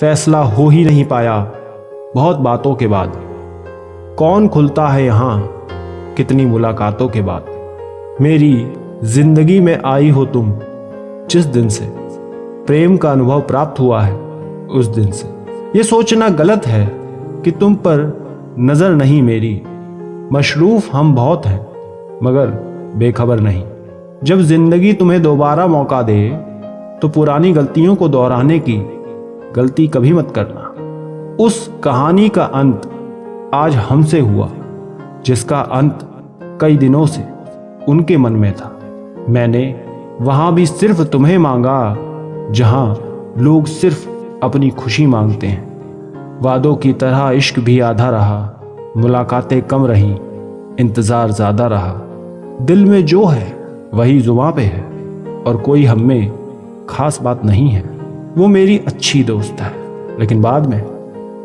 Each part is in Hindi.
फैसला हो ही नहीं पाया बहुत बातों के बाद। कौन खुलता है यहाँ कितनी मुलाकातों के बाद। मेरी जिंदगी में आई हो तुम जिस दिन से, प्रेम का अनुभव प्राप्त हुआ है उस दिन से। ये सोचना गलत है कि तुम पर नजर नहीं मेरी। मशरूफ हम बहुत हैं मगर बेखबर नहीं। जब जिंदगी तुम्हें दोबारा मौका दे तो पुरानी गलतियों को दोहराने की गलती कभी मत करना। उस कहानी का अंत आज हमसे हुआ जिसका अंत कई दिनों से उनके मन में था। मैंने वहां भी सिर्फ तुम्हें मांगा जहां लोग सिर्फ अपनी खुशी मांगते हैं। वादों की तरह इश्क भी आधा रहा, मुलाकातें कम रहीं, इंतजार ज्यादा रहा। दिल में जो है वही जुबां पे है और कोई हम में खास बात नहीं है। वो मेरी अच्छी दोस्त है लेकिन बाद में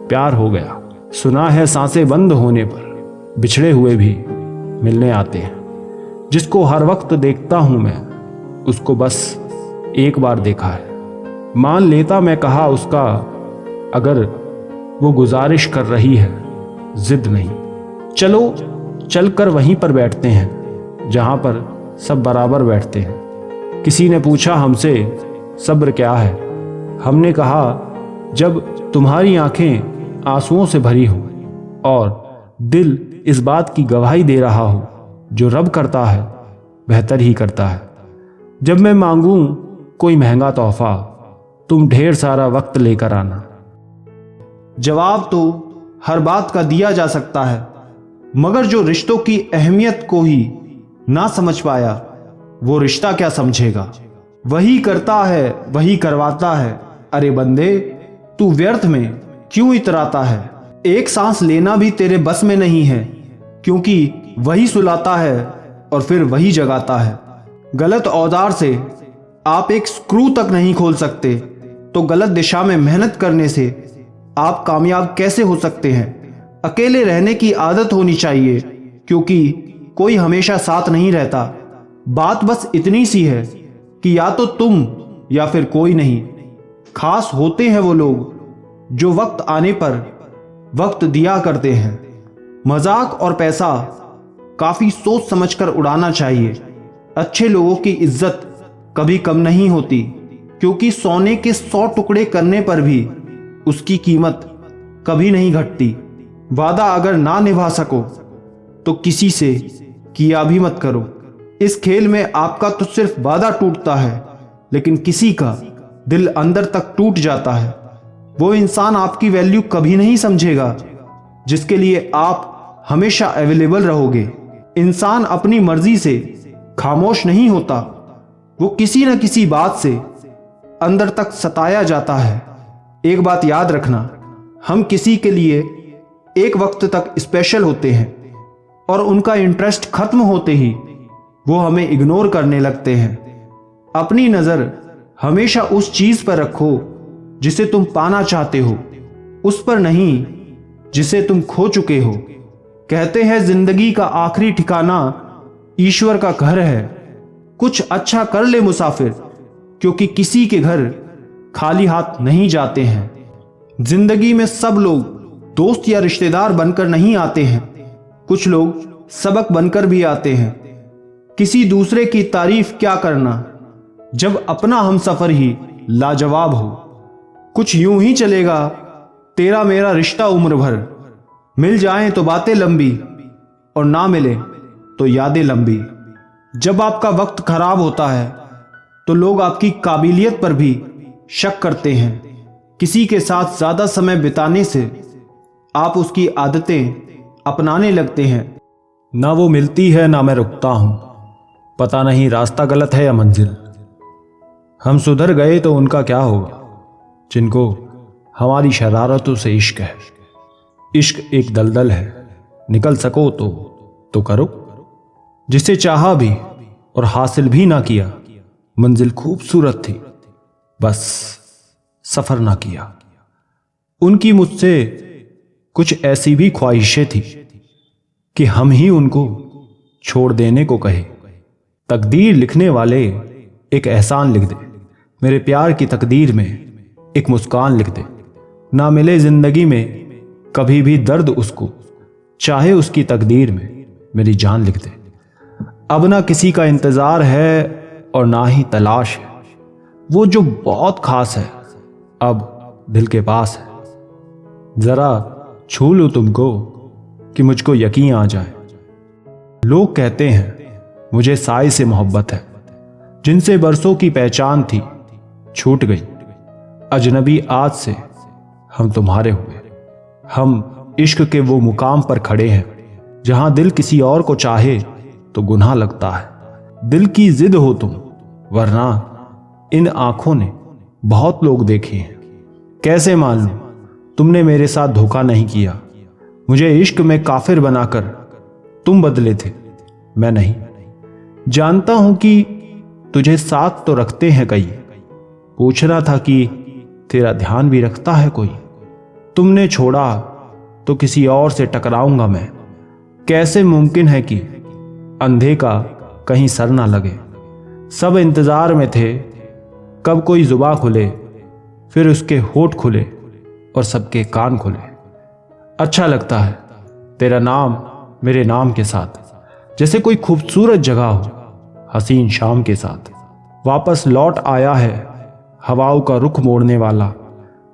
प्यार हो गया। सुना है सांसें बंद होने पर बिछड़े हुए भी मिलने आते हैं। जिसको हर वक्त देखता हूं मैं उसको बस एक बार देखा है। मान लेता मैं कहा उसका अगर वो गुजारिश कर रही है, जिद नहीं। चलो चलकर वहीं पर बैठते हैं जहां पर सब बराबर बैठते हैं। किसी ने पूछा हमसे सब्र क्या है। हमने कहा जब तुम्हारी आंखें आंसुओं से भरी हो और दिल इस बात की गवाही दे रहा हो जो रब करता है बेहतर ही करता है। जब मैं मांगूं कोई महंगा तोहफा तुम ढेर सारा वक्त लेकर आना। जवाब तो हर बात का दिया जा सकता है मगर जो रिश्तों की अहमियत को ही ना समझ पाया वो रिश्ता क्या समझेगा। वही करता है वही करवाता है। अरे बंदे तू व्यर्थ में क्यों इतराता है। एक सांस लेना भी तेरे बस में नहीं है क्योंकि वही सुलाता है और फिर वही जगाता है। गलत औजार से आप एक स्क्रू तक नहीं खोल सकते तो गलत दिशा में मेहनत करने से आप कामयाब कैसे हो सकते हैं। अकेले रहने की आदत होनी चाहिए क्योंकि कोई हमेशा साथ नहीं रहता। बात बस इतनी सी है कि या तो तुम या फिर कोई नहीं। खास होते हैं वो लोग जो वक्त आने पर वक्त दिया करते हैं। मजाक और पैसा काफी सोच समझकर उड़ाना चाहिए। अच्छे लोगों की इज्जत कभी कम नहीं होती क्योंकि सोने के 100 टुकड़े करने पर भी उसकी कीमत कभी नहीं घटती। वादा अगर ना निभा सको तो किसी से किया भी मत करो। इस खेल में आपका तो सिर्फ वादा टूटता है लेकिन किसी का दिल अंदर तक टूट जाता है। वो इंसान आपकी वैल्यू कभी नहीं समझेगा जिसके लिए आप हमेशा अवेलेबल रहोगे। इंसान अपनी मर्जी से खामोश नहीं होता, वो किसी न किसी बात से अंदर तक सताया जाता है। एक बात याद रखना, हम किसी के लिए एक वक्त तक स्पेशल होते हैं और उनका इंटरेस्ट खत्म होते ही वो हमें इग्नोर करने लगते हैं। अपनी नजर हमेशा उस चीज पर रखो जिसे तुम पाना चाहते हो, उस पर नहीं जिसे तुम खो चुके हो। कहते हैं जिंदगी का आखिरी ठिकाना ईश्वर का घर है। कुछ अच्छा कर ले मुसाफिर क्योंकि किसी के घर खाली हाथ नहीं जाते हैं। जिंदगी में सब लोग दोस्त या रिश्तेदार बनकर नहीं आते हैं, कुछ लोग सबक बनकर भी आते हैं। किसी दूसरे की तारीफ क्या करना जब अपना हमसफर ही लाजवाब हो। कुछ यूं ही चलेगा तेरा मेरा रिश्ता उम्र भर, मिल जाएं तो बातें लंबी और ना मिले तो यादें लंबी। जब आपका वक्त खराब होता है तो लोग आपकी काबिलियत पर भी शक करते हैं। किसी के साथ ज्यादा समय बिताने से आप उसकी आदतें अपनाने लगते हैं। ना वो मिलती है ना मैं रुकता हूं, पता नहीं रास्ता गलत है या मंजिल। हम सुधर गए तो उनका क्या होगा जिनको हमारी शरारतों से इश्क है। इश्क एक दलदल है, निकल सको तो करो। जिसे चाहा भी और हासिल भी ना किया, मंजिल खूबसूरत थी बस सफर ना किया। उनकी मुझसे कुछ ऐसी भी ख्वाहिशें थी कि हम ही उनको छोड़ देने को कहे। तकदीर लिखने वाले एक एहसान लिख दे, मेरे प्यार की तकदीर में एक मुस्कान लिख दे। ना मिले जिंदगी में कभी भी दर्द उसको, चाहे उसकी तकदीर में मेरी जान लिख दे। अब ना किसी का इंतजार है और ना ही तलाश है, वो जो बहुत खास है अब दिल के पास है। जरा छू लूं तुमको कि मुझको यकीन आ जाए। लोग कहते हैं मुझे साए से मोहब्बत है, जिनसे बरसों की पहचान थी छूट गई। अजनबी आज से हम तुम्हारे हुए। हम इश्क के वो मुकाम पर खड़े हैं जहां दिल किसी और को चाहे तो गुनाह लगता है। दिल की जिद हो तुम, वरना इन आंखों ने बहुत लोग देखे हैं। कैसे मान लूं तुमने मेरे साथ धोखा नहीं किया। मुझे इश्क में काफिर बनाकर तुम बदले थे, मैं नहीं। जानता हूं कि तुझे साथ तो रखते हैं कई, पूछना था कि तेरा ध्यान भी रखता है कोई। तुमने छोड़ा तो किसी और से टकराऊंगा मैं। कैसे मुमकिन है कि अंधे का कहीं सर ना लगे। सब इंतजार में थे कब कोई जुबा खुले, फिर उसके होठ खुले और सबके कान खुले। अच्छा लगता है तेरा नाम मेरे नाम के साथ, जैसे कोई खूबसूरत जगह हो हसीन शाम के साथ। वापस लौट आया है हवाओं का रुख मोड़ने वाला,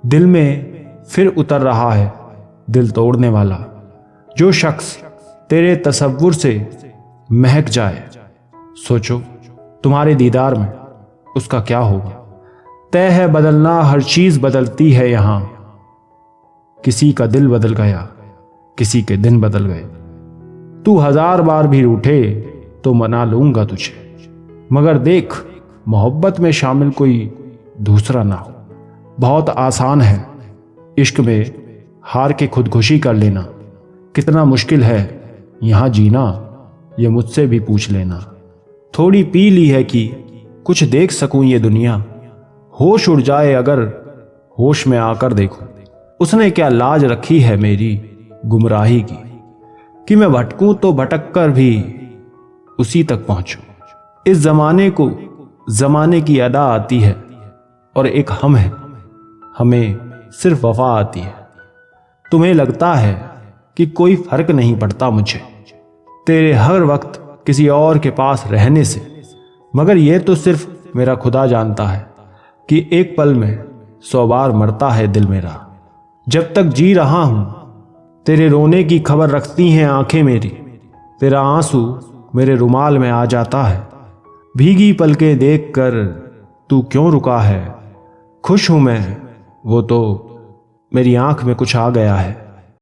दिल में फिर उतर रहा है दिल तोड़ने वाला। जो शख्स तेरे तसव्वुर से महक जाए, सोचो तुम्हारे दीदार में उसका क्या होगा। तय है बदलना, हर चीज बदलती है यहां। किसी का दिल बदल गया, किसी के दिन बदल गए। तू 1000 बार भी रूठे तो मना लूंगा तुझे, मगर देख मोहब्बत में शामिल कोई दूसरा ना हो। बहुत आसान है इश्क में हार के खुदकुशी कर लेना, कितना मुश्किल है यहां जीना ये मुझसे भी पूछ लेना। थोड़ी पी ली है कि कुछ देख सकूं ये दुनिया, होश उड़ जाए अगर होश में आकर देखूं। उसने क्या लाज रखी है मेरी गुमराही की, कि मैं भटकूं तो भटक कर भी उसी तक पहुंचूं। इस जमाने को जमाने की अदा आती है और एक हम है, हमें सिर्फ वफा आती है। तुम्हें लगता है कि कोई फर्क नहीं पड़ता मुझे तेरे हर वक्त किसी और के पास रहने से, मगर यह तो सिर्फ मेरा खुदा जानता है कि एक पल में 100 बार मरता है दिल मेरा। जब तक जी रहा हूं तेरे रोने की खबर रखती हैं आंखें मेरी। तेरा आंसू मेरे रुमाल में आ जाता है, भीगी पलकें देखकर तू क्यों रुका है। खुश हूं मैं, वो तो मेरी आंख में कुछ आ गया है।